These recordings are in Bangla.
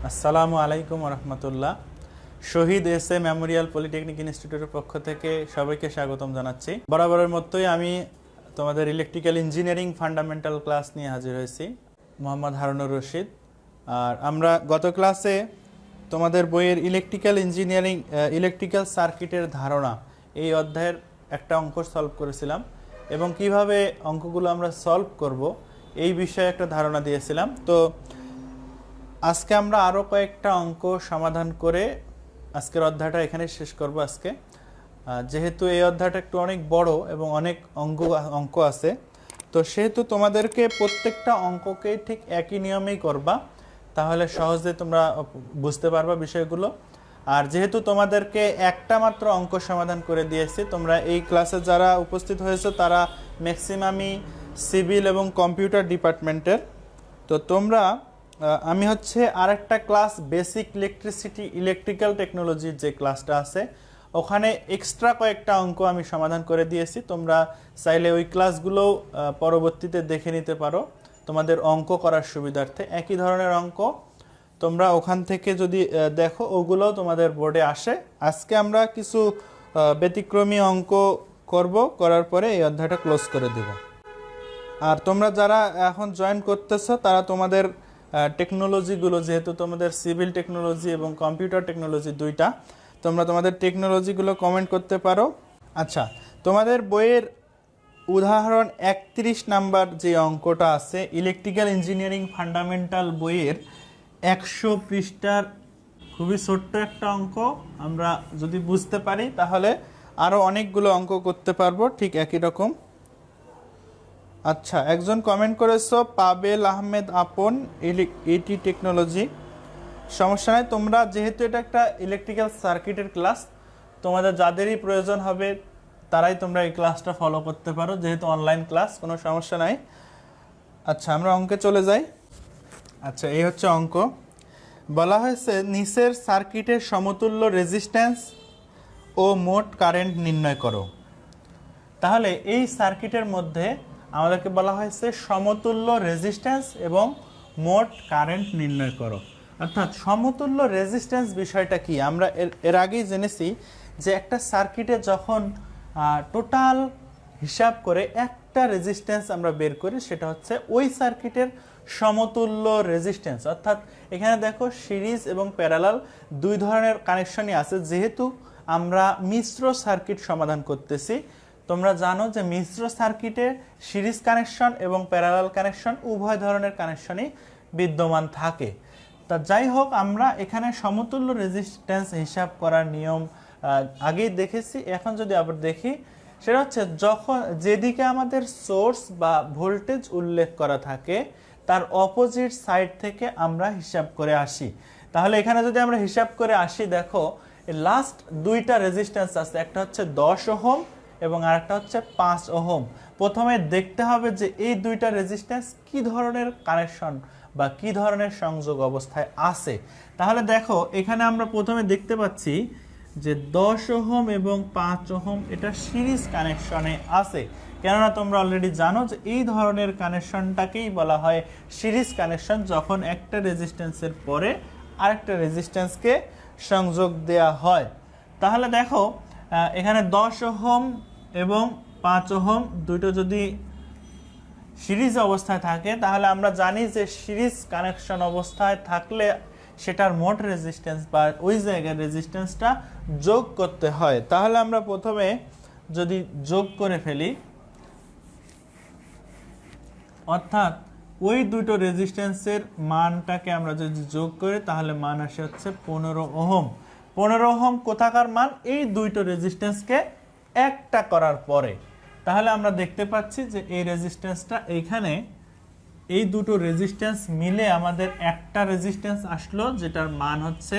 আসসালামু আলাইকুম রহমতুল্লাহ। শহীদ এস এ মেমোরিয়াল পলিটেকনিক ইনস্টিটিউটের পক্ষ থেকে সবাইকে স্বাগতম জানাচ্ছি। বরাবরের মতোই আমি তোমাদের ইলেকট্রিক্যাল ইঞ্জিনিয়ারিং ফান্ডামেন্টাল ক্লাস নিয়ে হাজির হয়েছি, মোহাম্মদ হারুনুর রশিদ। আর আমরা গত ক্লাসে তোমাদের বইয়ের ইলেকট্রিক্যাল ইঞ্জিনিয়ারিং ইলেকট্রিক্যাল সার্কিটের ধারণা এই অধ্যায়ের একটা অঙ্ক সলভ করেছিলাম এবং কিভাবে অঙ্কগুলো আমরা সলভ করব এই বিষয়ে একটা ধারণা দিয়েছিলাম। তো আজকে আমরা আরও কয়েকটা অঙ্ক সমাধান করে আজকের অধ্যায়টা এখানে শেষ করব। আজকে যেহেতু এই অধ্যায়টা একটু অনেক বড় এবং অনেক অঙ্ক আছে, তো সেহেতু তোমাদেরকে প্রত্যেকটা অঙ্ককেই ঠিক একই নিয়মেই করবা, তাহলে সহজে তোমরা বুঝতে পারবা বিষয়গুলো। আর যেহেতু তোমাদেরকে একটা মাত্র অঙ্ক সমাধান করে দিয়েছি, তোমরা এই ক্লাসে যারা উপস্থিত হয়েছে তারা ম্যাক্সিমামই সিভিল এবং কম্পিউটার ডিপার্টমেন্টের। তো তোমরা আমি হচ্ছে আরেকটা ক্লাস বেসিক ইলেকট্রিসিটি ইলেকট্রিক্যাল টেকনোলজির যে ক্লাসটা আছে ওখানে এক্সট্রা কয়েকটা অঙ্ক আমি সমাধান করে দিয়েছি। তোমরা চাইলে ওই ক্লাসগুলোও পরবর্তীতে দেখে নিতে পারো তোমাদের অঙ্ক করার সুবিধার্থে। একই ধরনের অঙ্ক তোমরা ওখান থেকে যদি দেখো ওগুলোও তোমাদের বোর্ডে আসে। আজকে আমরা কিছু ব্যতিক্রমী অঙ্ক করার পরে এই অধ্যায়টা ক্লোজ করে দেব। আর তোমরা যারা এখন জয়েন করতেছো তারা তোমাদের টেকনোলজিগুলো, যেহেতু তোমাদের সিভিল টেকনোলজি এবং কম্পিউটার টেকনোলজি দুইটা, তোমরা তোমাদের টেকনোলজিগুলো কমেন্ট করতে পারো। আচ্ছা, তোমাদের বইয়ের উদাহরণ 31 নাম্বার যে অঙ্কটা আছে ইলেকট্রিক্যাল ইঞ্জিনিয়ারিং ফান্ডামেন্টাল বইয়ের 100 পৃষ্ঠার খুবই ছোট্ট একটা অঙ্ক। আমরা যদি বুঝতে পারি তাহলে আরও অনেকগুলো অঙ্ক করতে পারবো ঠিক একই রকম। আচ্ছা, একজন কমেন্ট করেছো পাবেল আহমেদ আপন, এটি টেকনোলজি। সমস্যা নাই, তোমরা যেহেতু এটা একটা ইলেকট্রিক্যাল সার্কিটের ক্লাস, তোমাদের যাদেরই প্রয়োজন হবে তারাই তোমরা এই ক্লাসটা ফলো করতে পারো, যেহেতু অনলাইন ক্লাস, কোনো সমস্যা নাই। আচ্ছা, আমরা অঙ্কে চলে যাই। আচ্ছা, এই হচ্ছে অঙ্ক। বলা হয়েছে নিচের সার্কিটের সমতুল্য রেজিস্ট্যান্স ও মোট কারেন্ট নির্ণয় করো। তাহলে এই সার্কিটের মধ্যে আমাদেরকে বলা হয়েছে সমতুল্য রেজিস্ট্যান্স এবং মোট কারেন্ট নির্ণয় করো। অর্থাৎ সমতুল্য রেজিস্ট্যান্স বিষয়টা কি আমরা এর আগেই জেনেছি যে একটা সার্কিটে যখন টোটাল হিসাব করে একটা রেজিস্ট্যান্স আমরা বের করি, সেটা হচ্ছে ওই সার্কিটের সমতুল্য রেজিস্ট্যান্স। অর্থাৎ এখানে দেখো সিরিজ এবং প্যারালাল দুই ধরনের কানেকশনই আছে। যেহেতু আমরা মিশ্র সার্কিট সমাধান করতেছি, তোমরা জানো যে মিশ্র সার্কিটে সিরিজ কানেকশন এবং প্যারালাল কানেকশন উভয় ধরনের কানেকশনই বিদ্যমান থাকে। তা যাই হোক, আমরা এখানে সমতুল্য রেজিস্ট্যান্স হিসাব করার নিয়ম আগেই দেখেছি। এখন যদি আবার দেখি, সেটা হচ্ছে যখন যেদিকে আমাদের সোর্স বা ভোল্টেজ উল্লেখ করা থাকে তার অপোজিট সাইড থেকে আমরা হিসাব করে আসি। তাহলে এখানে যদি আমরা হিসাব করে আসি, দেখো লাস্ট দুইটা রেজিস্ট্যান্স আছে, একটা হচ্ছে 10 ওহম এবং আরেকটা হচ্ছে 5 ওহম। প্রথমে দেখতে হবে যে এই দুইটা রেজিস্ট্যান্স কি ধরনের কানেকশন বা কি ধরনের সংযোগ অবস্থায় আছে। তাহলে দেখো এখানে আমরা প্রথমে দেখতে পাচ্ছি যে 10 ওহম এবং 5 ওহম এটা সিরিজ কানেকশনে আছে। কেননা তোমরা অলরেডি জানো যে এই ধরনের কানেকশনটাকেই বলা হয় সিরিজ কানেকশন, যখন একটা রেজিস্ট্যান্সের পরে আরেকটা রেজিস্ট্যান্সকে সংযোগ দেয়া হয়। তাহলে দেখো এখানে 10 ওহম এবং 5 ওহম দুটো যদি সিরিজ অবস্থায় থাকে, তাহলে আমরা জানি যে সিরিজ কানেকশন অবস্থায় থাকলে সেটার মোট রেজিস্ট্যান্স বা ওই জায়গার রেজিস্ট্যান্সটা যোগ করতে হয়। তাহলে আমরা প্রথমে যদি যোগ করে ফেলি, অর্থাৎ ওই দুটো রেজিস্ট্যান্সের মানটাকে আমরা যদি যোগ করি তাহলে মান আসে হচ্ছে 15 ওহম। 15 ওহম কোথাকার মান? এই দুইটো রেজিস্ট্যান্সকে একটা করার পরে। তাহলে আমরা দেখতে পাচ্ছি যে এই রেজিস্ট্যান্সটা এইখানে, এই দুটো রেজিস্ট্যান্স মিলে আমাদের একটা রেজিস্ট্যান্স আসলো, যেটার মান হচ্ছে।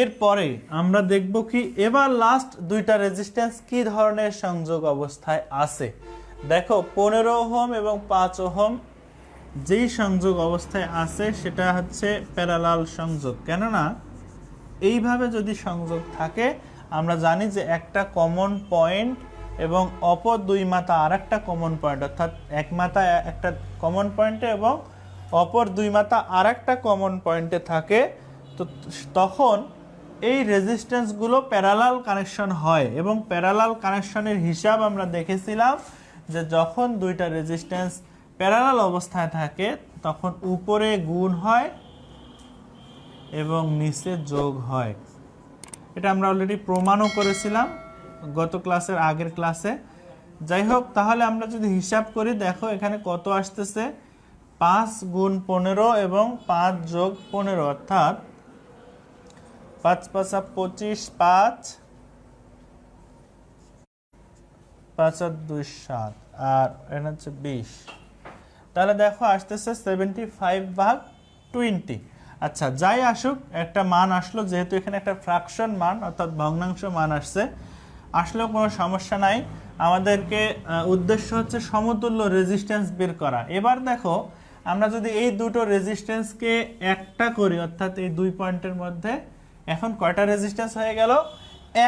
এরপরে আমরা দেখব কি এবার লাস্ট দুইটা রেজিস্ট্যান্স কি ধরনের সংযোগ অবস্থায় আছে। দেখো 15 ওহম এবং 5 ওহম যেই সংযোগ অবস্থায় আছে সেটা হচ্ছে প্যারালাল সংযোগ। কেননা এইভাবে যদি সংযোগ থাকে, আমরা জানি যে একটা কমন পয়েন্ট এবং অপর দুই মাথা আর একটা কমন পয়েন্ট, অর্থাৎ এক মাথা একটা কমন পয়েন্টে এবং অপর দুই মাথা আর একটা কমন পয়েন্টে থাকে, তো তখন এই রেজিস্ট্যান্সগুলো প্যারালাল কানেকশন হয়। এবং প্যারালাল কানেকশনের হিসাব আমরা দেখেছিলাম যে যখন দুইটা রেজিস্ট্যান্স প্যারালাল অবস্থায় থাকে তখন উপরে গুণ হয় এবং নিচে যোগ হয়। এটা আমরা অলরেডি প্রমাণও করেছিলাম গত ক্লাসের আগের ক্লাসে। যাই হোক, তাহলে আমরা যদি হিসাব করি, দেখো এখানে কত আসতেছে, 5 গুণ 15 এবং 5 যোগ 15, অর্থাৎ 5 5 25, 5 5 আর 2 7, আর এটা হচ্ছে 20। তাহলে দেখো আসতেছে 75/20। আচ্ছা, যাই আসুক, একটা মান আসলো, যেহেতু এখানে একটা ফ্র্যাকশন মান অর্থাৎ ভগ্নাংশ মান আসলেও কোনো সমস্যা নাই। আমাদেরকে উদ্দেশ্য হচ্ছে সমতুল্য রেজিস্ট্যান্স বের করা। এবার দেখো, আমরা যদি এই দুটো রেজিস্ট্যান্সকে একটা করি, অর্থাৎ এই দুই পয়েন্টের মধ্যে এখন কয়টা রেজিস্ট্যান্স হয়ে গেল?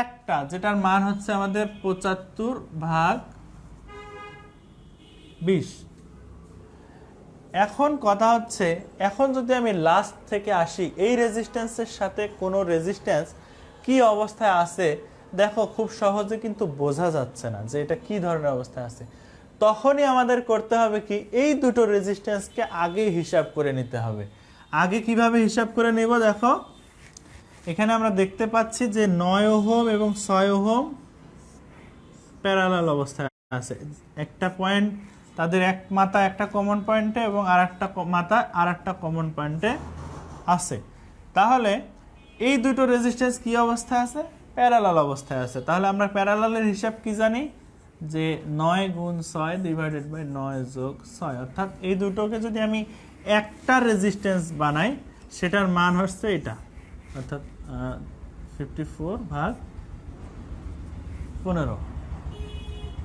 একটা, যেটার মান হচ্ছে আমাদের 75/20। এখন কথা হচ্ছে, এখন যদি আমি লাস্ট থেকে আসি, এই রেজিস্ট্যান্সের সাথে কোনো রেজিস্ট্যান্স কি অবস্থায় আছে, দেখো খুব সহজে কিন্তু বোঝা যাচ্ছে না যে এটা কি ধরনের অবস্থায় আছে। তখনই আমাদের করতে হবে কি, এই দুটো রেজিস্ট্যান্সকে আগে হিসাব করে নিতে হবে। আগে কিভাবে হিসাব করে নেব? দেখো এখানে আমরা দেখতে পাচ্ছি যে 9 ওহম এবং 6 ওহম প্যারালাল অবস্থায় আছে। একটা পয়েন্ট, তাদের এক মাথা একটা কমন পয়েন্টে এবং আর একটা মাথা আর একটা কমন পয়েন্টে আছে। তাহলে এই দুটো রেজিস্ট্যান্স কি অবস্থায় আছে? প্যারালাল অবস্থায় আছে। তাহলে আমরা প্যারালালের হিসাব কি জানি, যে 9 গুণ 6 ডিভাইডেড বাই 9 যোগ 6, অর্থাৎ এই দুটোকে যদি আমি একটা রেজিস্ট্যান্স বানাই, সেটার মান হচ্ছে এটা, অর্থাৎ 54/15।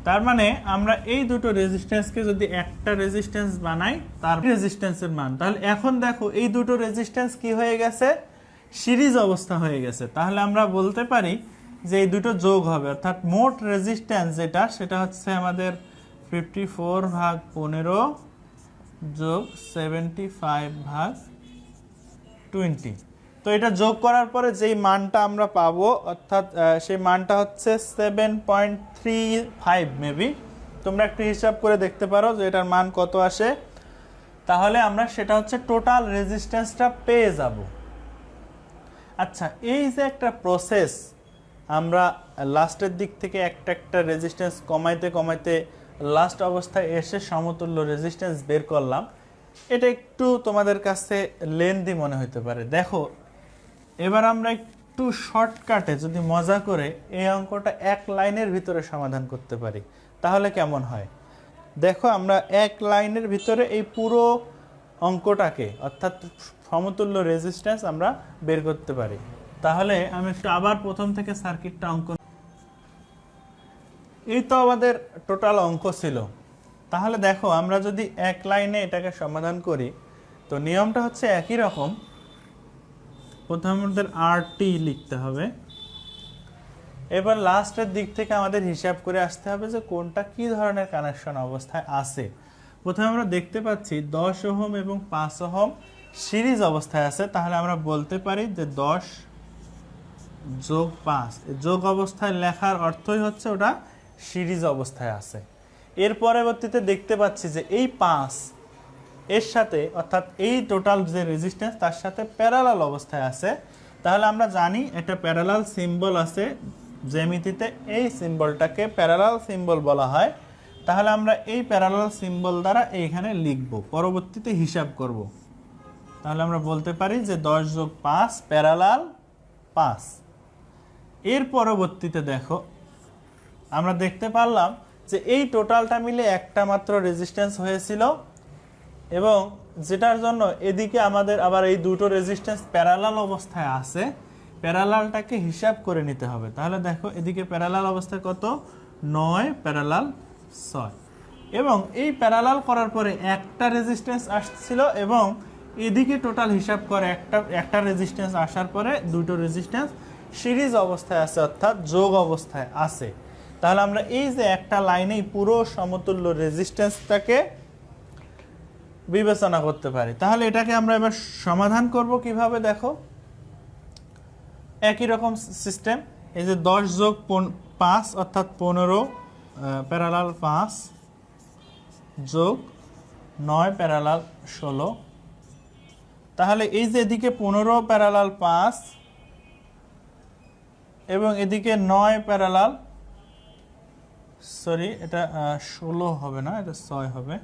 তার মানে আমরা এই দুটো রেজিস্ট্যান্সকে যদি একটা রেজিস্ট্যান্স বানাই, তার রেজিস্ট্যান্সের মান, তাহলে এখন দেখো এই দুটো রেজিস্ট্যান্স কি হয়ে গেছে? সিরিজ অবস্থা হয়ে গেছে। তাহলে আমরা বলতে পারি যে এই দুটো যোগ হবে, অর্থাৎ মোট রেজিস্ট্যান্স যেটা, সেটা হচ্ছে আমাদের 54/15 যোগ 75/20। তো এটা যোগ করার পরে যেই মানটা আমরা পাবো, অর্থাৎ সেই মানটা হচ্ছে 7.35 মেবি। তোমরা একটু হিসাব করে দেখতে পারো যে এটার মান কত আসে। তাহলে আমরা সেটা হচ্ছে টোটাল রেজিস্ট্যান্সটা পেয়ে যাব। আচ্ছা, এই যে একটা প্রসেস, আমরা লাস্টের দিক থেকে একটা একটা রেজিস্ট্যান্স কমাইতে কমাইতে লাস্ট অবস্থায় এসে সমতুল্য রেজিস্ট্যান্স বের করলাম, এটা একটু তোমাদের কাছে লেন্দি মনে হতে পারে। দেখো এবার আমরা একটু শর্টকাটে যদি মজা করে এই অঙ্কটা এক লাইনের ভিতরে সমাধান করতে পারি, তাহলে কেমন হয়? দেখো আমরা এক লাইনের ভিতরে এই পুরো অঙ্কটাকে, অর্থাৎ সমতুল্য রেজিস্ট্যান্স আমরা বের করতে পারি। তাহলে আমি একটু আবার প্রথম থেকে সার্কিটটা অঙ্কন। এই তো আমাদের টোটাল অঙ্ক ছিল। তাহলে দেখো আমরা যদি এক লাইনে এটাকে সমাধান করি, তো নিয়মটা হচ্ছে একই রকম। প্রথমে আমাদের RT লিখতে হবে, এবার লাস্টের দিক থেকে আমাদের হিসাব করে আসতে হবে যে কোনটা কি ধরনের কানেকশন অবস্থায় আছে। প্রথমে আমরা দেখতে পাচ্ছি 10 ওহম এবং 5 ওহম সিরিজ অবস্থায় আছে। তাহলে আমরা বলতে পারি যে 10 যোগ 5, যোগ অবস্থায় লেখার অর্থই হচ্ছে ওটা সিরিজ অবস্থায় আছে। এর পরবর্তীতে দেখতে পাচ্ছি যে এই 5 এর সাথে, অর্থাৎ এই টোটাল যে রেজিস্ট্যান্স তার সাথে প্যারালাল অবস্থায় আছে। তাহলে আমরা জানি এটা প্যারালাল সিম্বল আছে জ্যামিতিতে, এই সিম্বলটাকে প্যারালাল সিম্বল বলা হয়। তাহলে আমরা এই প্যারালাল সিম্বল দ্বারা এইখানে লিখব, পরবর্তীতে হিসাব করব। তাহলে আমরা বলতে পারি যে 10 যোগ 5 প্যারালাল 5। এর পরবর্তীতে দেখো আমরা দেখতে পারলাম যে এই টোটালটা মিলে একটা মাত্র রেজিস্ট্যান্স হয়েছিল, এবং যেটার জন্য এদিকে আমাদের আবার এই দুটো রেজিস্ট্যান্স প্যারালাল অবস্থায় আছে, প্যারালালটাকে হিসাব করে নিতে হবে। তাহলে দেখো এদিকে প্যারালাল অবস্থায় কত, 9 প্যারালাল 6, এবং এই প্যারালাল করার পরে একটা রেজিস্ট্যান্স আসছিল, এবং এদিকে টোটাল হিসাব করে একটা রেজিস্ট্যান্স আসার পরে দুটো রেজিস্ট্যান্স সিরিজ অবস্থায় আছে, অর্থাৎ যোগ অবস্থায় আছে। তাহলে আমরা এই যে একটা লাইনেই পুরো সমতুল্য রেজিস্ট্যান্সটাকে বিবেচনা করতে পারি। তাহলে এটাকে আমরা এবার সমাধান করব কিভাবে, দেখো একই রকম সিস্টেম। এই যে 10 যোগ 5 অর্থাৎ 15 প্যারালাল 5 যোগ 9 প্যারালাল 16। তাহলে এই যে এদিকে 15 প্যারালাল 5 এবং এদিকে 9 প্যারালাল, সরি এটা 16 হবে না, এটা 6 হবে,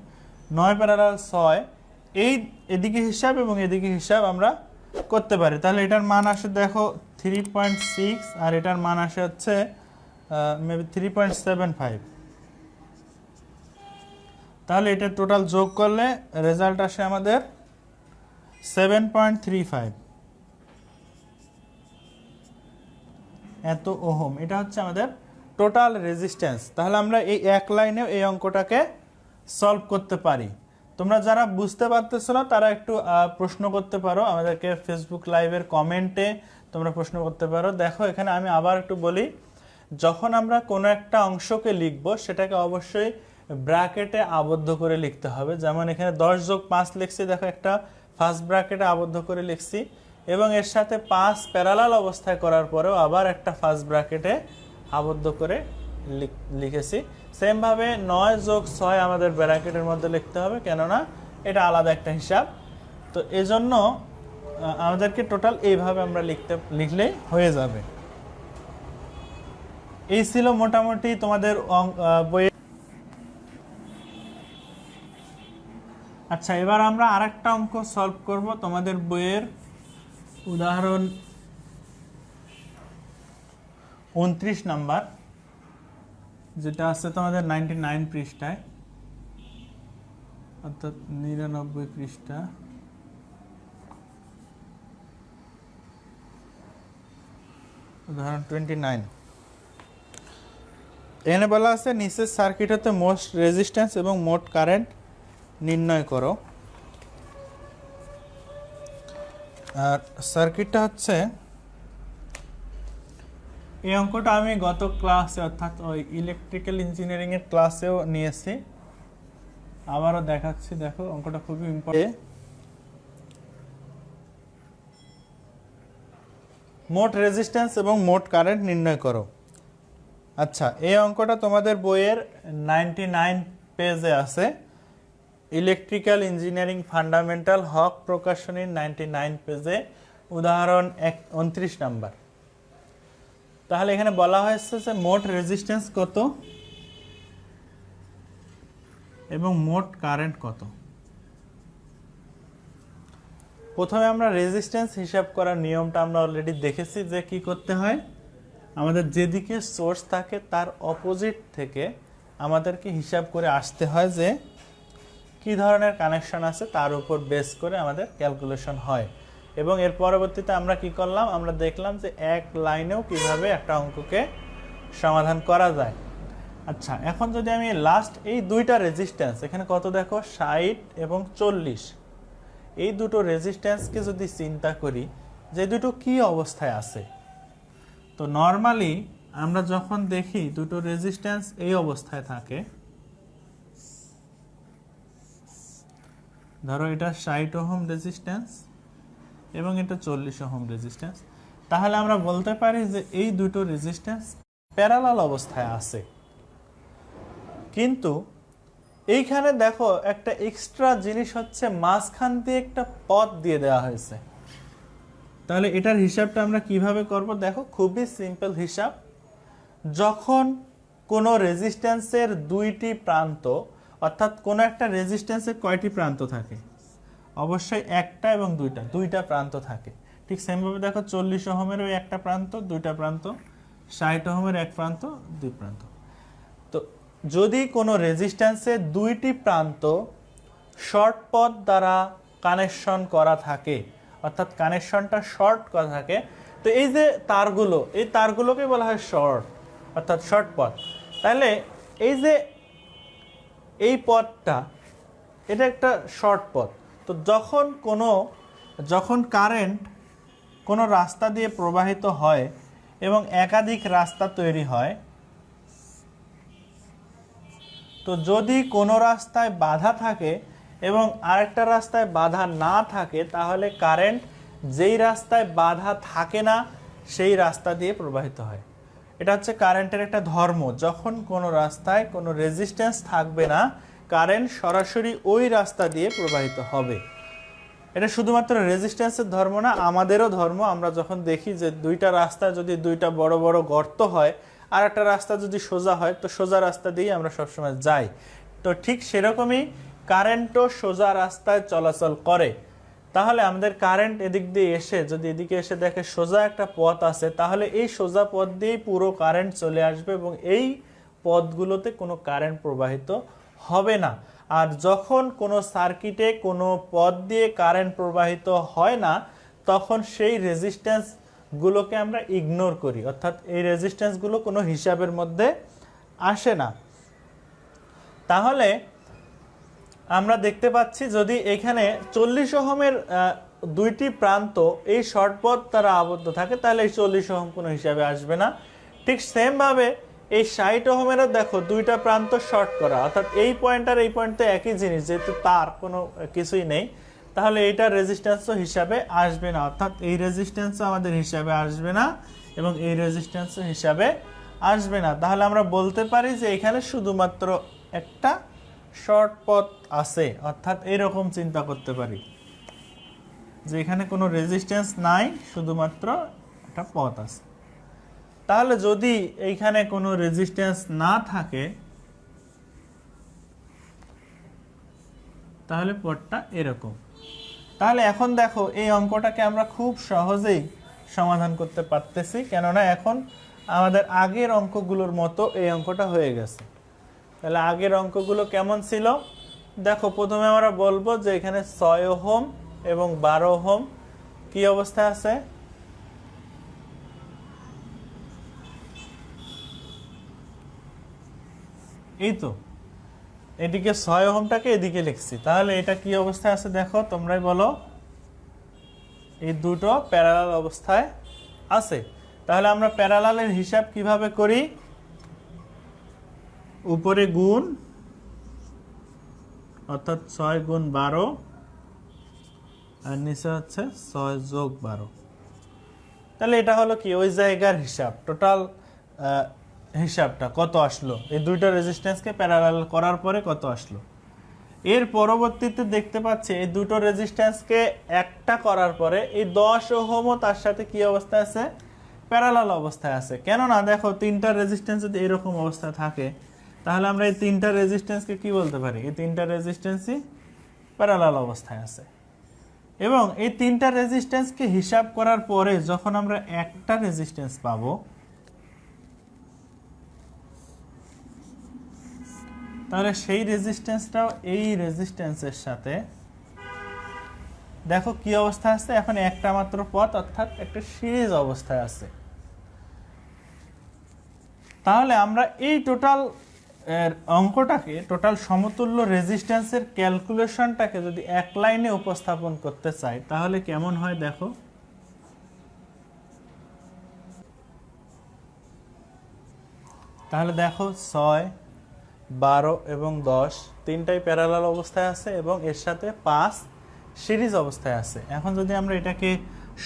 9 প্যারালাল 6, এই এদিকে হিসাব এবং এদিকে হিসাব আমরা করতে পারি। তাহলে এটার মান আসে দেখো 3.6 আর এটার মান আসে হচ্ছে মেবি 3.75। তাহলে এটা টোটাল যোগ করলে রেজাল্ট আসে আমাদের 7.35 এত ওহম। এটা হচ্ছে আমাদের টোটাল রেজিস্ট্যান্স। তাহলে আমরা এই এক লাইনেও এই অঙ্কটাকে সলভ করতে পারি। তোমরা যারা বুঝতে পারতেছো না তারা একটু প্রশ্ন করতে পারো আমাদেরকে, ফেসবুক লাইভের কমেন্টে তোমরা প্রশ্ন করতে পারো। দেখো এখানে আমি আবার একটু বলি, যখন আমরা কোনো একটা অংশকে লিখব সেটাকে অবশ্যই ব্র্যাকেটে আবদ্ধ করে লিখতে হবে। যেমন এখানে 10 যোগ 5 লিখছি, দেখো একটা ফার্স্ট ব্র্যাকেটে আবদ্ধ করে লিখছি এবং এর সাথে 5 প্যারালাল অবস্থায় করার পরেও আবার একটা ফার্স্ট ব্র্যাকেটে আবদ্ধ করে লিখেছি। সেমভাবে 9 যোগ 6 আমাদের ব্র্যাকেটের মধ্যে লিখতে হবে, কেননা এটা আলাদা একটা হিসাব। তো এজন্য আমাদেরকে টোটাল এইভাবে আমরা লিখলেই হয়ে যাবে। এই ছিল মোটামুটি তোমাদের বইয়ে। আচ্ছা, এবার আমরা আরেকটা অঙ্ক সলভ করব তোমাদের বইয়ের উদাহরণ 29 নাম্বার, যেটা আছে তোমাদের 99 পৃষ্ঠায়, অর্থাৎ 99 পৃষ্ঠা। উদাহরণ 29 এখানে বলা আছে নিচের সার্কিট হতে মোট রেজিস্ট্যান্স এবং মোট কারেন্ট নির্ণয় করো। আর সার্কিটটা হচ্ছে, এই অঙ্কটা আমি গত ক্লাসে অর্থাৎ ওই ইলেকট্রিক্যাল ইঞ্জিনিয়ারিং এর ক্লাসেও নিয়েছি, আবারও দেখাচ্ছি। দেখো অঙ্কটা খুবই ইম্পর্টেন্ট। মোট রেজিস্ট্যান্স এবং মোট কারেন্ট নির্ণয় করো। আচ্ছা, এই অঙ্কটা তোমাদের বইয়ের 99 পেজে আছে, ইলেকট্রিক্যাল ইঞ্জিনিয়ারিং ফান্ডামেন্টাল, হক প্রকাশনীর 99 পেজে, উদাহরণ 29 নাম্বার। তাহলে এখানে বলা হয়েছে যে মোট রেজিস্ট্যান্স কত এবং মোট কারেন্ট কত। প্রথমে আমরা রেজিস্ট্যান্স হিসাব করার নিয়মটা আমরা অলরেডি দেখেছি যে কি করতে হয়। আমাদের যেদিকে সোর্স থাকে তার অপোজিট থেকে আমাদেরকে হিসাব করে আসতে হয় যে কি ধরনের কানেকশন আছে, তার উপর বেস করে আমাদের ক্যালকুলেশন হয়। এবং এর পরবর্তীতে আমরা কি করলাম, আমরা দেখলাম যে এক লাইনেও কিভাবে একটা অঙ্ককে সমাধান করা যায়। আচ্ছা, এখন যদি আমি লাস্ট এই দুইটা রেজিস্ট্যান্স, এখানে কত দেখো 60 এবং 40, এই দুটো রেজিস্ট্যান্সকে যদি চিন্তা করি যে দুটো কি অবস্থায় আছে, তো নর্মালি আমরা যখন দেখি দুটো রেজিস্ট্যান্স এই অবস্থায় থাকে, ধরো এটা 60 ওহম রেজিস্ট্যান্স এবং এটা 40 ওহম রেজিস্ট্যান্স, তাহলে আমরা বলতে পারি যে এই দুটো রেজিস্ট্যান্স প্যারালাল অবস্থায় আছে। কিন্তু এইখানে দেখো একটা এক্সট্রা জিনিস হচ্ছে, মাঝখান দিয়ে একটা পথ দিয়ে দেওয়া হয়েছে। তাহলে এটার হিসাবটা আমরা কিভাবে করব, দেখো খুবই সিম্পল হিসাব। যখন কোনো রেজিস্ট্যান্সের দুইটি প্রান্ত, অর্থাৎ কোনো একটা রেজিস্ট্যান্সের কয়টি প্রান্ত থাকে, অবশ্যই একটা এবং দুইটা প্রান্ত থাকে। ঠিক সেমভাবে দেখো 40 ওহমেরও একটা প্রান্ত, দুইটা প্রান্ত, 60 ওহমের এক প্রান্ত, দুই প্রান্ত। তো যদি কোনো রেজিস্ট্যান্সের দুইটি প্রান্ত শর্ট পথ দ্বারা কানেকশন করা থাকে, অর্থাৎ কানেকশনটা শর্ট করা থাকে, তো এই যে তারগুলো, এই তারগুলোকে বলা হয় শর্ট, অর্থাৎ শর্ট পথ। তাহলে এই যে এই পথটা, এটা একটা শর্ট পথ। তো যখন কারেন্ট কোনো রাস্তা দিয়ে প্রবাহিত হয় এবং একাধিক রাস্তা তৈরি হয়, তো যদি কোনো রাস্তায় বাধা থাকে এবং আরেকটা রাস্তায় বাধা না থাকে, তাহলে কারেন্ট যেই রাস্তায় বাধা থাকে না সেই রাস্তা দিয়ে প্রবাহিত হয়। এটা হচ্ছে কারেন্টের একটা ধর্ম। যখন কোনো রাস্তায় কোনো রেজিস্ট্যান্স থাকবে না, কারেন্ট সরাসরি ওই রাস্তা দিয়ে প্রবাহিত হবে। এটা শুধুমাত্র রেজিস্ট্যান্সের ধর্ম না, আমাদেরও ধর্ম। আমরা যখন দেখি যে দুইটা রাস্তা যদি দুইটা বড় বড় গর্ত হয় আর একটা রাস্তা যদি সোজা হয়, তো সোজা রাস্তা দিয়ে আমরা সবসময় যাই। তো ঠিক সেরকমই কারেন্টও সোজা রাস্তায় চলাচল করে। তাহলে আমাদের কারেন্ট এদিক দিয়ে এসে যদি এদিকে এসে দেখে সোজা একটা পথ আছে, তাহলে এই সোজা পথ দিয়েই পুরো কারেন্ট চলে আসবে এবং এই পথগুলোতে কোনো কারেন্ট প্রবাহিত হবে না। আর যখন কোনো সার্কিটে কোনো পথ দিয়ে কারেন্ট প্রবাহিত হয় না, তখন সেই রেজিস্ট্যান্সগুলোকে আমরা ইগনোর করি, অর্থাৎ এই রেজিস্ট্যান্সগুলো কোনো হিসাবের মধ্যে আসে না। তাহলে আমরা দেখতে পাচ্ছি যদি এখানে 40 ওহমের দুইটি প্রান্ত এই শর্ট পথ তারা আবদ্ধ থাকে, তাহলে এই 40 ওহম কোনো হিসাবে আসবে না। ঠিক সেমভাবে এই 60 ওহমেরও দেখো দুইটা প্রান্ত শর্ট করা, অর্থাৎ এই পয়েন্ট আর এই পয়েন্ট তো একই জিনিস, যেহেতু তার কোনো কিছুই নেই, তাহলে এইটার রেজিস্ট্যান্সও হিসাবে আসবে না। অর্থাৎ এই রেজিস্ট্যান্সও আমাদের হিসাবে আসবে না এবং এই রেজিস্ট্যান্সও হিসাবে আসবে না। তাহলে আমরা বলতে পারি যে এখানে শুধুমাত্র একটা শর্ট পথ আছে, অর্থাৎ এইরকম চিন্তা করতে পারি যে এখানে কোনো রেজিস্ট্যান্স নাই, শুধুমাত্র একটা পথ আছে। তাহলে যদি এইখানে কোনো রেজিস্ট্যান্স না থাকে, তাহলে পথটা এরকম। তাহলে এখন দেখো এই অঙ্কটাকে আমরা খুব সহজেই সমাধান করতে পারতেছি, কেননা এখন আমাদের আগের অঙ্কগুলোর মতো এই অঙ্কটা হয়ে গেছে। তাহলে আগের অঙ্কগুলো কেমন ছিল দেখো। প্রথমে আমরা বলবো যে এখানে 6 ওহম এবং 12 ওহম কি অবস্থায় আছে। এই তো এদিকে 6 ওহমটাকে এদিকে লিখছি, তাহলে এটা কি অবস্থায় আছে দেখো, তোমরাই বলো। এই দুটো প্যারালাল অবস্থায় আছে। তাহলে আমরা প্যারালালের হিসাব কিভাবে করি? উপরে গুণ, অর্থাৎ 6 গুণ 12, আর নিচে হচ্ছে 6 যোগ 12। তাহলে এটা হলো কি ওই জায়গার হিসাব, টোটাল হিসাবটা কত আসলো, এই দুইটা রেজিস্ট্যান্সকে প্যারালাল করার পরে কত আসলো। এর পরবর্তীতে দেখতে পাচ্ছি এই দুটো রেজিস্ট্যান্সকে একটা করার পরে এই 10 ওহমও তার সাথে কি অবস্থায় আছে, প্যারালাল অবস্থায় আছে। কেননা দেখো তিনটা রেজিস্ট্যান্স যদি এরকম অবস্থায় থাকে, তাহলে আমরা এই তিনটা রেজিস্ট্যান্সকে কি বলতে পারি, এই তিনটা রেজিস্ট্যান্সই প্যারালাল অবস্থায় আছে। এবং এই তিনটা রেজিস্ট্যান্সকে হিসাব করার পরে যখন আমরা একটা রেজিস্ট্যান্স পাবো, তাহলে সেই রেজিস্ট্যান্সটাও এই রেজিস্ট্যান্সের সাথে দেখো কি অবস্থায় আছে, এখন একটা মাত্র পথ, অর্থাৎ একটা সিরিজ অবস্থায় আছে। তাহলে আমরা এই টোটাল অঙ্কটাকে, টোটাল সমতুল্য রেজিস্ট্যান্সের ক্যালকুলেশনটাকে যদি এক লাইনে উপস্থাপন করতে চাই, তাহলে কেমন হয় দেখো। তাহলে দেখো 6, 12 এবং 10 তিনটাই প্যারালাল অবস্থায় আছে এবং এর সাথে 5 সিরিজ অবস্থায় আছে। এখন যদি আমরা এটাকে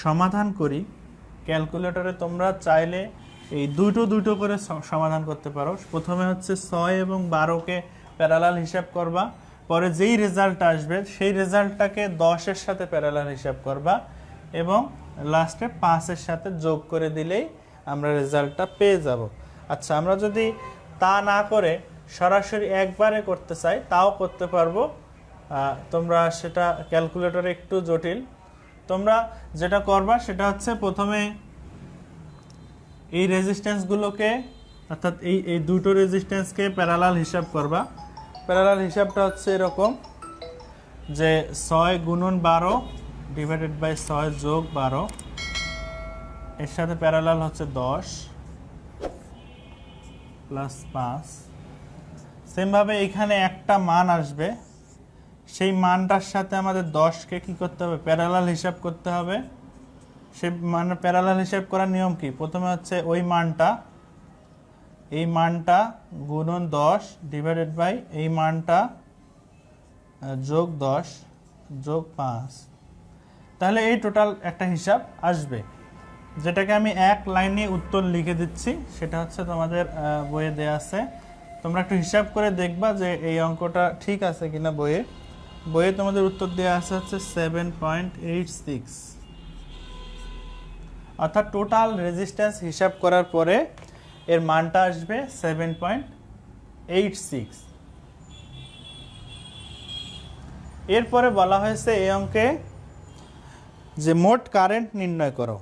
সমাধান করি ক্যালকুলেটরে, তোমরা চাইলে এই দুটো করে সমাধান করতে পারো। প্রথমে হচ্ছে 6 এবং 12কে প্যারালাল হিসাব করবা, পরে যেই রেজাল্ট আসবে সেই রেজাল্টটাকে 10-এর সাথে প্যারালাল হিসাব করবা এবং লাস্টে 5-এর সাথে যোগ করে দিলেই আমরা রেজাল্টটা পেয়ে যাব। আচ্ছা, আমরা যদি তা না করে সরাসরি একবারে করতে চাই তাও করতে পারবো। তোমরা সেটা ক্যালকুলেটরে একটু জটিল। তোমরা যেটা করবা সেটা হচ্ছে প্রথমে এই রেজিস্ট্যান্সগুলোকে, অর্থাৎ এই দুটো রেজিস্ট্যান্সকে প্যারালাল হিসাব করবা। প্যারালাল হিসাবটা হচ্ছে এরকম যে 6 গুণন 12 ডিভাইডেড বাই 6 যোগ 12, এর সাথে প্যারালাল হচ্ছে 10 প্লাস 5। সেমভাবে এখানে একটা মান আসবে, সেই মানটার সাথে আমাদের 10কে কি করতে হবে, প্যারালাল হিসাব করতে হবে। সেই মান প্যারালাল হিসাব করার নিয়ম কি, প্রথমে হচ্ছে ওই মানটা, এই মানটা গুণন 10 ডিভাইডেড বাই এই মানটা যোগ 10 যোগ 5, তাহলে এই টোটাল একটা হিসাব আসবে, যেটাকে আমি এক লাইনে উত্তর লিখে দিচ্ছি। সেটা হচ্ছে তোমাদের বইয়ে দেয়া আছে, তোমরা একটু হিসাব করে দেখবা যে এই অঙ্কটা ঠিক আছে কিনা। বইয়ে তোমাদের উত্তর দেওয়া আছে হচ্ছে 7.86, অর্থাৎ টোটাল রেজিস্ট্যান্স হিসাব করার পরে এর মানটা আসবে 7.86। এরপরে বলা হয়েছে এই অঙ্কে যে মোট কারেন্ট নির্ণয় করো।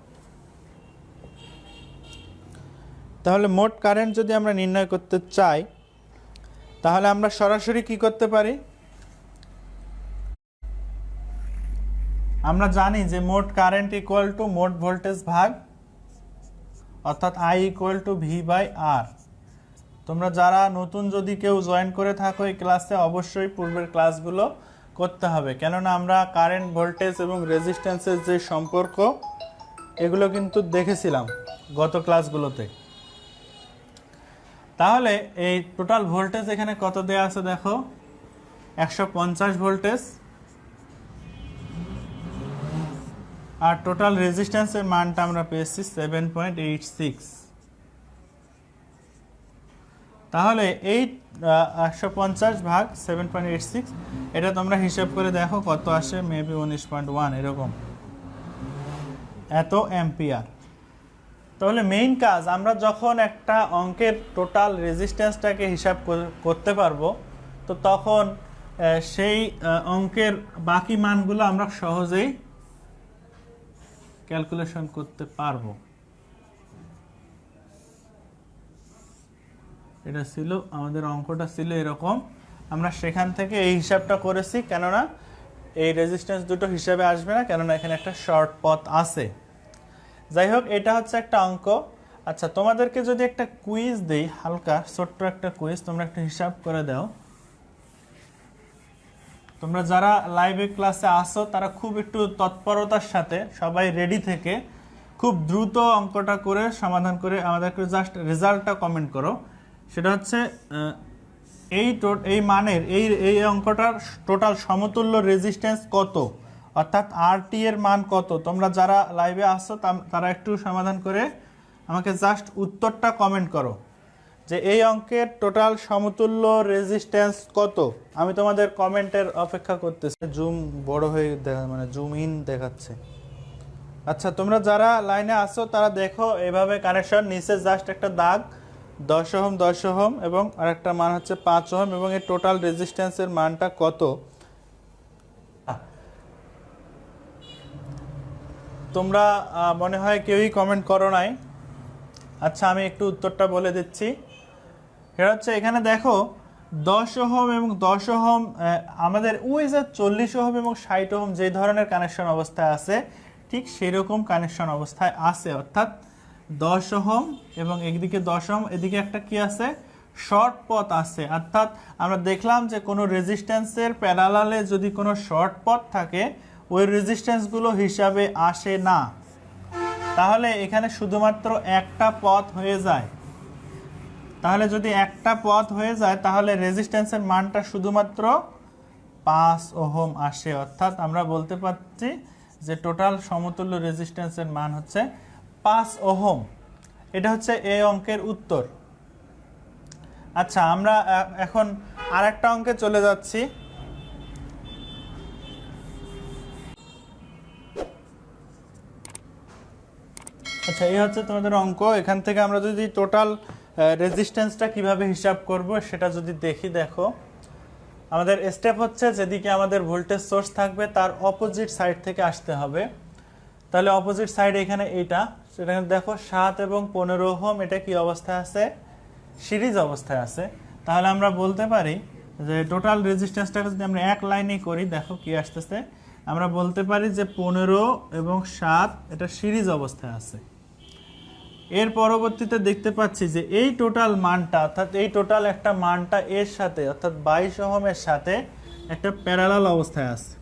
তাহলে মোট কারেন্ট যদি আমরা নির্ণয় করতে চাই, তাহলে আমরা সরাসরি কি করতে পারি? আমরা জানি যে মোট কারেন্ট ইকুয়াল টু মোট ভোল্টেজ ভাগ, অর্থাৎ I ইকুয়াল টু V/R। তোমরা যারা নতুন যদি কেউ জয়েন করে থাকো এই ক্লাসে, অবশ্যই পূর্বের ক্লাসগুলো করতে হবে, কেননা আমরা কারেন্ট, ভোল্টেজ এবং রেজিস্ট্যান্সের যে সম্পর্ক এগুলো কিন্তু দেখেছিলাম গত ক্লাসগুলোতে। তাহলে এই টোটাল ভোল্টেজ এখানে কত দেয়া আছে দেখো, 150 ভোল্টেজ, আর টোটাল রেজিস্ট্যান্সের মানটা আমরা পেয়েছি 7.86। তাহলে এই 150 ভাগ 7.86, এটা তোমরা হিসাব করে দেখো কত আসে, মেবি 19.1 এরকম, এত অ্যাম্পিয়ার। তাহলে মেইন কাজ, আমরা যখন একটা অঙ্কের টোটাল রেজিস্ট্যান্সটাকে হিসাব করতে পারবো, তো তখন সেই অঙ্কের বাকি মানগুলো আমরা সহজেই ক্যালকুলেশন করতে পারবো। এটা ছিল আমাদের অঙ্কটা ছিল এরকম, আমরা সেখান থেকে এই হিসাবটা করেছি, কেননা এই রেজিস্ট্যান্স দুটো হিসাবে আসবে না, কেননা এখানে একটা শর্ট পথ আছে। যাই হোক, এটা হচ্ছে একটা অঙ্ক। আচ্ছা, তোমাদেরকে যদি একটা কুইজ দেই, হালকা ছোট্ট একটা কুইজ, তোমরা একটা হিসাব করে দাও। তোমরা যারা লাইভে ক্লাসে আসো তারা খুব একটু তৎপরতার সাথে, সবাই রেডি থেকে খুব দ্রুত অঙ্কটা করে সমাধান করে আমাদেরকে জাস্ট রেজাল্টটা কমেন্ট করো। সেটা হচ্ছে এই মানের এই অঙ্কটার টোটাল সমতুল্য রেজিস্ট্যান্স কত, অর্থাৎ RT এর মান কত। তোমরা যারা লাইভে আসছো তারা একটু সমাধান করে আমাকে জাস্ট উত্তরটা কমেন্ট করো যে এই অঙ্কের টোটাল সমতুল্য রেজিস্ট্যান্স কত। আমি তোমাদের কমেন্টের অপেক্ষা করতেছি। জুম বড় হয়ে মানে জুম ইন দেখাচ্ছে। আচ্ছা, তোমরা যারা লাইনে আসো তারা দেখো এভাবে কানেকশন, নিচে জাস্ট একটা দাগ 10 ওহম 10 ওহম এবং আরেকটা মান হচ্ছে 5 ওহম, এবং এর টোটাল রেজিস্ট্যান্সের মানটা কত। তোমরা মনে হয় কেউই কমেন্ট করো নাই। আচ্ছা, আমি একটু উত্তরটা বলে দিচ্ছি। সেটা হচ্ছে এখানে দেখো 10 ওহম এবং 10 ওহম, আমাদের ওই যে 40 ওহম এবং 60 ওহম যে ধরনের কানেকশন অবস্থায় আছে, ঠিক সেরকম কানেকশন অবস্থায় আছে, অর্থাৎ 10 ওহম এবং একদিকে 10 ওহম, এদিকে একটা কি আছে, শর্ট পথ আছে। অর্থাৎ আমরা দেখলাম যে কোনো রেজিস্ট্যান্সের প্যারালালে যদি কোনো শর্ট পথ থাকে, ওই রেজিস্ট্যান্সগুলো হিসাবে আসে না। তাহলে এখানে শুধুমাত্র একটা পথ হয়ে যায়। তাহলে যদি একটা পথ হয়ে যায়, তাহলে রেজিস্ট্যান্সের মানটা শুধুমাত্র 5 ওহম আসে। অর্থাৎ আমরা বলতে পারছি যে টোটাল সমতুল্য রেজিস্ট্যান্সের মান হচ্ছে 5 ওহম। এটা হচ্ছে এই অঙ্কের উত্তর। আচ্ছা, আমরা এখন আরেকটা অঙ্কে চলে যাচ্ছি। আচ্ছা, এই হচ্ছে তোমাদের অঙ্ক। এখান থেকে আমরা যদি টোটাল রেজিস্ট্যান্সটা কিভাবে হিসাব করব সেটা যদি দেখি, দেখো আমাদের স্টেপ হচ্ছে যেদিকে আমাদের ভোল্টেজ সোর্স থাকবে তার অপোজিট সাইড থেকে আসতে হবে। তাহলে অপোজিট সাইড এখানে এইটা, সেটা দেখো 7 এবং 15 ওহম, এটা কি অবস্থায় আছে, সিরিজ অবস্থায় আছে। তাহলে আমরা বলতে পারি যে টোটাল রেজিস্ট্যান্সটাকে যদি আমরা এক লাইনে করি, দেখো কি আসতেছে, আমরা বলতে পারি যে 15 এবং 7 এটা সিরিজ অবস্থায় আছে। এর পরবর্তীতে দেখতে পাচ্ছি যে এই টোটাল মানটা, অর্থাৎ এই টোটাল একটা মানটা এর সাথে, অর্থাৎ 22 ওহমের সাথে একটা প্যারালাল অবস্থায় আছে।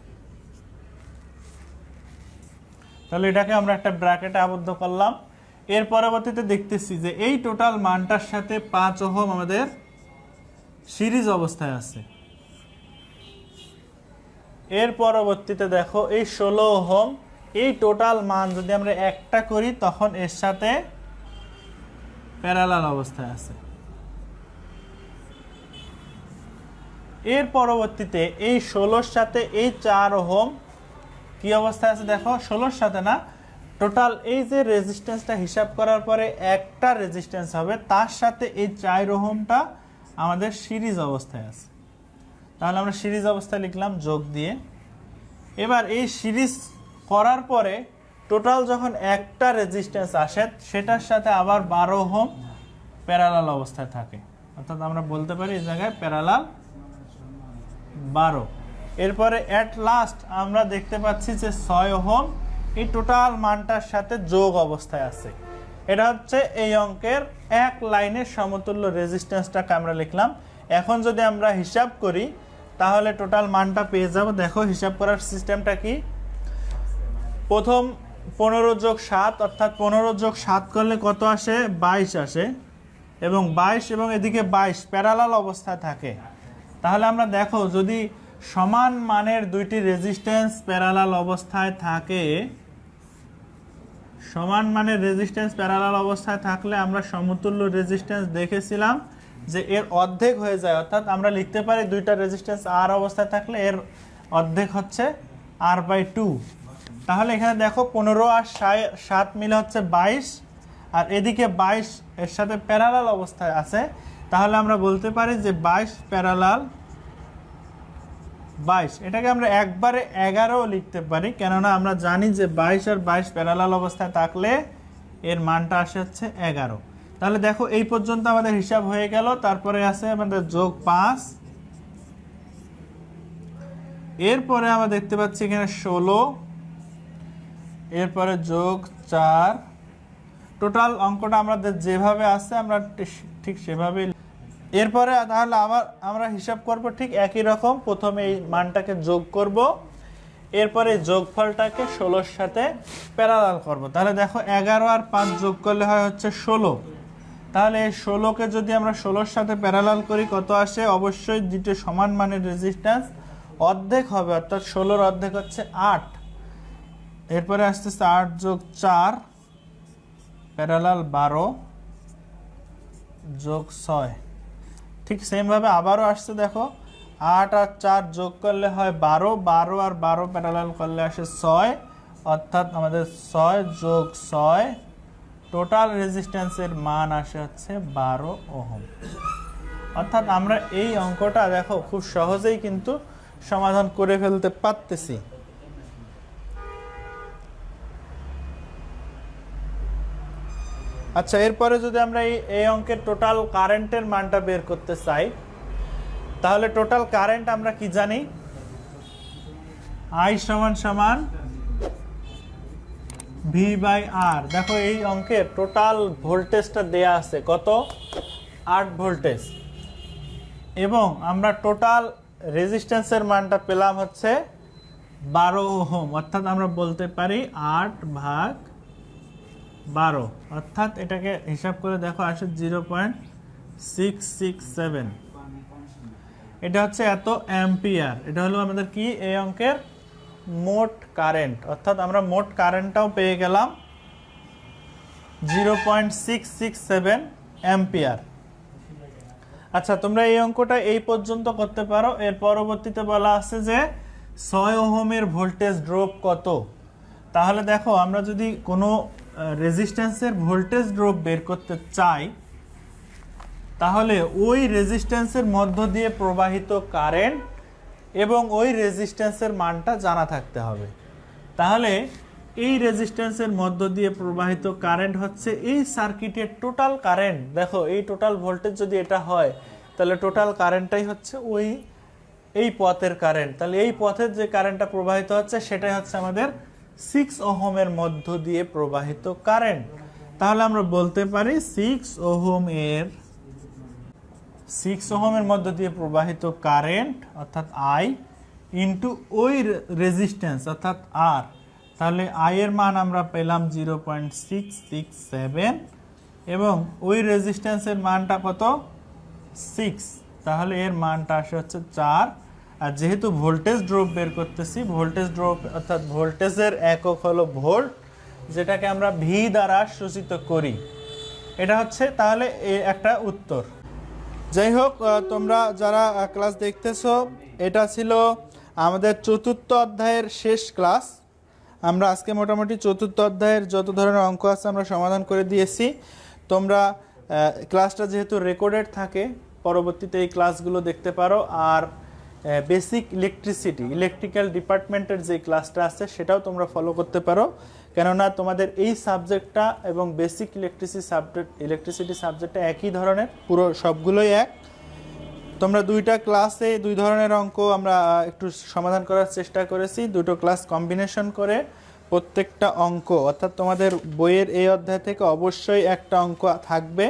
তাহলে এটাকে আমরা একটা ব্র্যাকেটে আবদ্ধ করলাম। এর পরবর্তীতে দেখতেছি যে এই টোটাল মানটার সাথে 5 ওহম আমাদের সিরিজ অবস্থায় আছে। এর পরবর্তীতে দেখো এই 16 ওহম, এই টোটাল মান যদি আমরা একটা করি তখন এর সাথে প্যারালাল অবস্থায় আছে। এর পরবর্তীতে এই 16-র সাথে এই 4 ওহম কি অবস্থায় আছে দেখো, 16-র সাথে না, টোটাল এই যে রেজিস্ট্যান্সটা হিসাব করার পরে একটা রেজিস্ট্যান্স হবে, তার সাথে এই 4 ওহমটা আমাদের সিরিজ অবস্থায় আছে। তাহলে আমরা সিরিজ অবস্থায় লিখলাম যোগ দিয়ে। এবার এই সিরিজ করার পরে টোটাল যখন একটা রেজিস্ট্যান্স আসে সেটার সাথে আবার 12 ওহম প্যারালাল অবস্থায় থাকে, অর্থাৎ আমরা বলতে পারি এই জায়গায় প্যারালাল 12। এরপরে অ্যাট লাস্ট আমরা দেখতে পাচ্ছি যে 6 ওহম এই টোটাল মানটার সাথে যোগ অবস্থায় আছে। এটা হচ্ছে এই অঙ্কের এক লাইনের সমতুল্য রেজিস্ট্যান্সটাকে আমরা লিখলাম। এখন যদি আমরা হিসাব করি তাহলে টোটাল মানটা পেয়ে যাব। দেখো হিসাব করার সিস্টেমটা কি, প্রথম 15 যোগ 7 অর্থাৎ 15 যোগ 7 করলে কত আসে, 22 আসে, এবং 22 এবং এদিকে 22 প্যারালাল অবস্থায় থাকে। তাহলে আমরা দেখো যদি সমান মানের দুইটি রেজিস্ট্যান্স প্যারালাল অবস্থায় থাকে, সমান মানের রেজিস্ট্যান্স প্যারালাল অবস্থায় থাকলে আমরা সমতুল্য রেজিস্ট্যান্স দেখেছিলাম যে এর অর্ধেক হয়ে যায়, অর্থাৎ আমরা লিখতে পারি দুইটা রেজিস্ট্যান্স আর অবস্থায় থাকলে এর অর্ধেক হচ্ছে r/2। তাহলে এখানে দেখো 15 আর 7 মিলে হচ্ছে 22, আর এদিকে 22 এর সাথে প্যারালাল অবস্থায় আছে। তাহলে আমরা বলতে পারি যে 22 প্যারালাল 22, এটাকে আমরা একবারে 11 লিখতে পারি, কেননা আমরা জানি যে 22 আর 22 প্যারালাল অবস্থায় থাকলে এর মানটা আসে হচ্ছে 11। তাহলে দেখো এই পর্যন্ত আমাদের হিসাব হয়ে গেল। তারপরে আছে আমাদের যোগ 5, এরপরে আমরা দেখতে পাচ্ছি এখানে 16, এরপরে যোগ 4। টোটাল অঙ্কটা আমাদের যেভাবে আছে আমরা ঠিক সেভাবে। এরপরে তাহলে আবার আমরা হিসাব করব ঠিক একই রকম, প্রথমে এই মানটাকে যোগ করব, এরপরে যোগফলটাকে 16-র সাথে প্যারালাল করব। তাহলে দেখো 11 আর 5 যোগ করলে হয় হচ্ছে 16। তাহলে এই 16কে যদি আমরা 16-র সাথে প্যারালাল করি কত আসে, অবশ্যই দুটো সমান মানের রেজিস্ট্যান্স অর্ধেক হবে, অর্থাৎ 16-র অর্ধেক হচ্ছে 8। এরপরে আসতেছে 8 যোগ 4 প্যারালাল 12 যোগ 6। ঠিক সেমভাবে আবারও আসছে, দেখো 8 আর 4 যোগ করলে হয় 12, 12 আর 12 প্যারালাল করলে আসে 6, অর্থাৎ আমাদের 6 যোগ 6 টোটাল রেজিস্ট্যান্সের মান আসে হচ্ছে 12 ওহম। অর্থাৎ আমরা এই অঙ্কটা দেখো খুব সহজেই কিন্তু সমাধান করে ফেলতে পারতেছি। আচ্ছা, এরপরে যদি আমরা এই অঙ্কের টোটাল কারেন্টের মানটা বের করতে চাই, তাহলে টোটাল কারেন্ট আমরা কি জানি, I সমান V/R। দেখো এই অঙ্কের টোটাল ভোল্টেজটা দেয়া আছে কত, 8 ভোল্টেজ, এবং আমরা টোটাল রেজিস্ট্যান্সের মানটা পেলাম হচ্ছে 12 ওহম, অর্থাৎ আমরা বলতে পারি 8/12, অর্থাৎ এটাকে হিসাব করে দেখো আসে 0.667। এটা হচ্ছে এত অ্যাম্পিয়ার। এটা হলো আমাদের কি এই অঙ্কের মোট কারেন্ট, অর্থাৎ আমরা মোট কারেন্টটাও পেয়ে গেলাম 0.667 অ্যাম্পিয়ার। আচ্ছা, তোমরা এই অঙ্কটা এই পর্যন্ত করতে পারো। এর পরবর্তীতে বলা আছে যে 6 ওহমের ভোল্টেজ ড্রপ কত। তাহলে দেখো আমরা যদি কোনো রেজিস্ট্যান্সের ভোল্টেজ ড্রপ বের করতে চাই, তাহলে ওই রেজিস্ট্যান্সের মধ্য দিয়ে প্রবাহিত কারেন্ট এবং ওই রেজিস্ট্যান্সের মানটা জানা থাকতে হবে। তাহলে এই রেজিস্ট্যান্সের মধ্য দিয়ে প্রবাহিত কারেন্ট হচ্ছে এই সার্কিটের টোটাল কারেন্ট। দেখো এই টোটাল ভোল্টেজ যদি এটা হয় তাহলে টোটাল কারেন্টটাই হচ্ছে এই পথের কারেন্ট। তাহলে এই পথের যে কারেন্টটা প্রবাহিত হচ্ছে সেটাই হচ্ছে আমাদের 6 ওহমের মধ্য দিয়ে প্রবাহিত কারেন্ট। তাহলে আমরা বলতে পারি 6 ওহমের মধ্য দিয়ে প্রবাহিত কারেন্ট অর্থাৎ I ইন্টু ওই রেজিস্ট্যান্স অর্থাৎ R। তাহলে I এর মান আমরা পেলাম 0.667 এবং ওই রেজিস্ট্যান্সের মানটা কত 6, তাহলে এর মানটা আসে হচ্ছে 4। আর যেহেতু ভোল্টেজ ড্রপ বের করতেছি, ভোল্টেজ ড্রপ অর্থাৎ ভোল্টেজের একক হলো ভোল্ট, যেটাকে আমরা ভি দ্বারা সূচিত করি। এটা হচ্ছে তাহলে একটা উত্তর। যাই হোক, তোমরা যারা ক্লাস দেখতেছো, এটা ছিল আমাদের চতুর্থ অধ্যায়ের শেষ ক্লাস। আমরা আজকে মোটামুটি চতুর্থ অধ্যায়ের যত ধরনের অঙ্ক আছে আমরা সমাধান করে দিয়েছি। তোমরা ক্লাসটা যেহেতু রেকর্ডেড থাকে, পরবর্তীতে এই ক্লাসগুলো দেখতে পারো। আর বেসিক ইলেকট্রিক্যাল ডিপার্টমেন্টের যে ক্লাসটা আছে সেটাও তোমরা ফলো করতে পারো, কেননা তোমাদের এই সাবজেক্টটা এবং বেসিক ইলেকট্রিসিটি সাবজেক্টটা একই ধরনের, পুরো সবগুলোই এক। তোমরা দুইটা ক্লাসে দুই ধরনের অঙ্ক আমরা একটু সমাধান করার চেষ্টা করেছি, দুটো ক্লাস কম্বিনেশন করে। প্রত্যেকটা অঙ্ক অর্থাৎ তোমাদের বইয়ের এই অধ্যায় থেকে অবশ্যই একটা অঙ্ক থাকবে।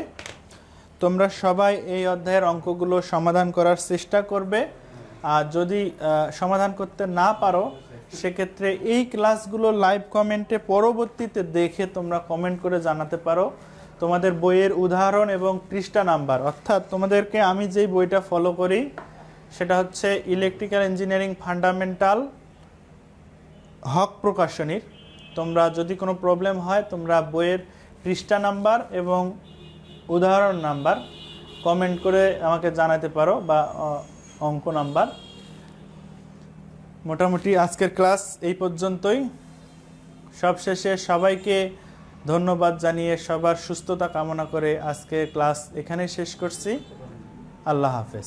তোমরা সবাই এই অধ্যায়ের অঙ্কগুলো সমাধান করার চেষ্টা করবে। আর যদি সমাধান করতে না পারো, সেক্ষেত্রে এই ক্লাসগুলো লাইভ কমেন্টে পরবর্তীতে দেখে তোমরা কমেন্ট করে জানাতে পারো তোমাদের বইয়ের উদাহরণ এবং পৃষ্ঠা নাম্বার। অর্থাৎ তোমাদেরকে আমি যেই বইটা ফলো করি সেটা হচ্ছে ইলেকট্রিক্যাল ইঞ্জিনিয়ারিং ফান্ডামেন্টাল, হক প্রকাশনীর। তোমরা যদি কোনো প্রবলেম হয়, তোমরা বইয়ের পৃষ্ঠা নাম্বার এবং উদাহরণ নাম্বার কমেন্ট করে আমাকে জানাতে পারো, বা অঙ্ক নাম্বার। মোটামুটি আজকের ক্লাস এই পর্যন্তই। সবশেষে সবাইকে ধন্যবাদ জানিয়ে সবার সুস্থতা কামনা করে আজকের ক্লাস এখানেই শেষ করছি। আল্লাহ হাফেজ।